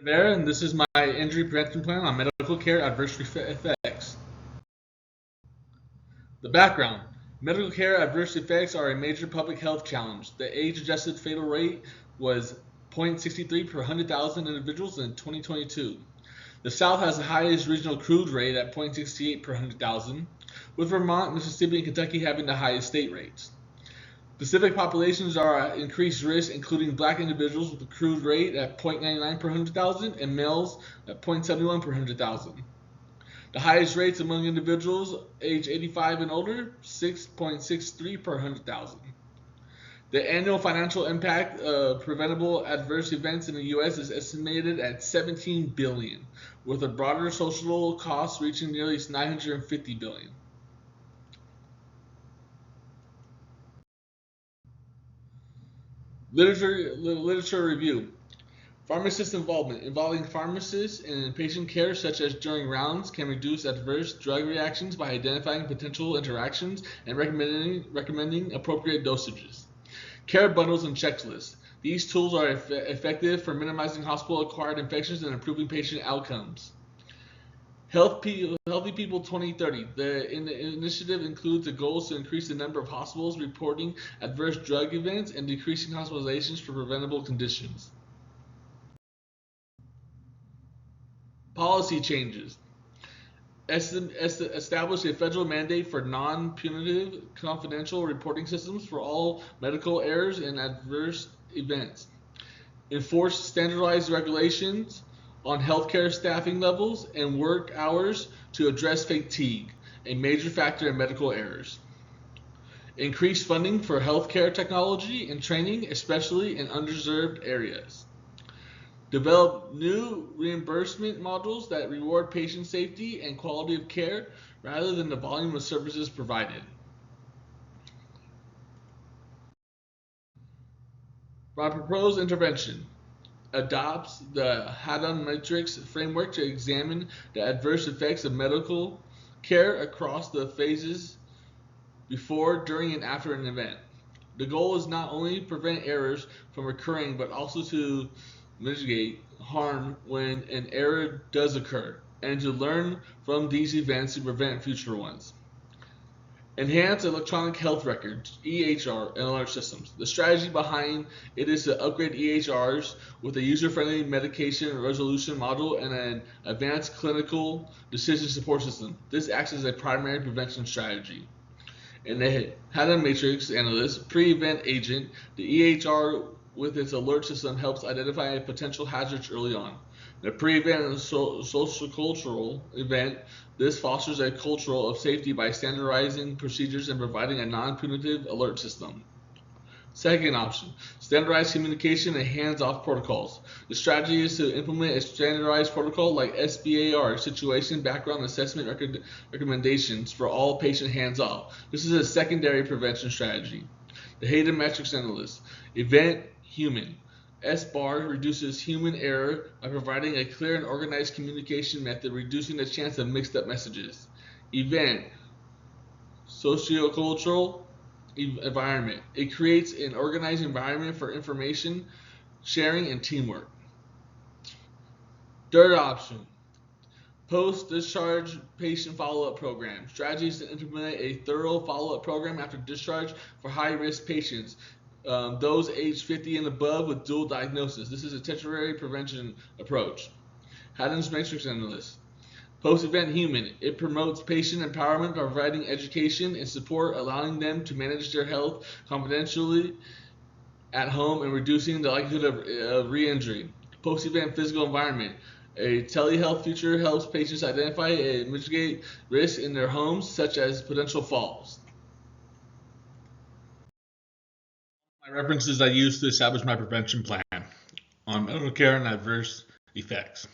Navarra, and this is my injury prevention plan on medical care adverse effects. The background. Medical care adverse effects are a major public health challenge. The age-adjusted fatal rate was 0.63 per 100,000 individuals in 2022. The South has the highest regional crude rate at 0.68 per 100,000, with Vermont, Mississippi, and Kentucky having the highest state rates. Specific populations are at increased risk, including black individuals with a crude rate at 0.99 per 100,000 and males at 0.71 per 100,000. The highest rates among individuals age 85 and older, 6.63 per 100,000. The annual financial impact of preventable adverse events in the U.S. is estimated at $17 billion, with a broader social cost reaching nearly $950 billion. Literature review. Pharmacist involvement. Involving pharmacists in patient care, such as during rounds, can reduce adverse drug reactions by identifying potential interactions and recommending appropriate dosages. Care bundles and checklists. These tools are effective for minimizing hospital-acquired infections and improving patient outcomes. Healthy People 2030. The initiative includes the goals to increase the number of hospitals reporting adverse drug events and decreasing hospitalizations for preventable conditions. Policy changes. Establish a federal mandate for non-punitive confidential reporting systems for all medical errors and adverse events. Enforce standardized regulations on healthcare staffing levels and work hours to address fatigue, a major factor in medical errors. Increase funding for healthcare technology and training, especially in underserved areas. Develop new reimbursement models that reward patient safety and quality of care rather than the volume of services provided. My proposed intervention adopts the Haddon Matrix framework to examine the adverse effects of medical care across the phases before, during, and after an event. The goal is not only to prevent errors from occurring, but also to mitigate harm when an error does occur, and to learn from these events to prevent future ones. Enhance electronic health records, EHR, and alert systems. The strategy behind it is to upgrade EHRs with a user-friendly medication resolution model and an advanced clinical decision support system. This acts as a primary prevention strategy. In the Haddon Matrix Analyst pre-event agent, the EHR with its alert system helps identify potential hazards early on. The pre-event and social-cultural event, this fosters a culture of safety by standardizing procedures and providing a non-punitive alert system. Second option, standardized communication and hands-off protocols. The strategy is to implement a standardized protocol like SBAR, Situation Background Assessment Recommendations, for all patient hands-off. This is a secondary prevention strategy. The Haddon Matrix Analyst. Event, human. SBAR reduces human error by providing a clear and organized communication method, reducing the chance of mixed-up messages. Event, sociocultural environment. It creates an organized environment for information sharing and teamwork. Third option, post-discharge patient follow-up program. Strategies to implement a thorough follow-up program after discharge for high-risk patients, those aged 50 and above with dual diagnosis. This is a tertiary prevention approach. Haddon's Matrix Analyst. Post-event human. It promotes patient empowerment by providing education and support, allowing them to manage their health confidentially at home and reducing the likelihood of re-injury. Post-event physical environment. A telehealth feature helps patients identify and mitigate risks in their homes, such as potential falls. My references I use to establish my prevention plan on medical care and adverse effects.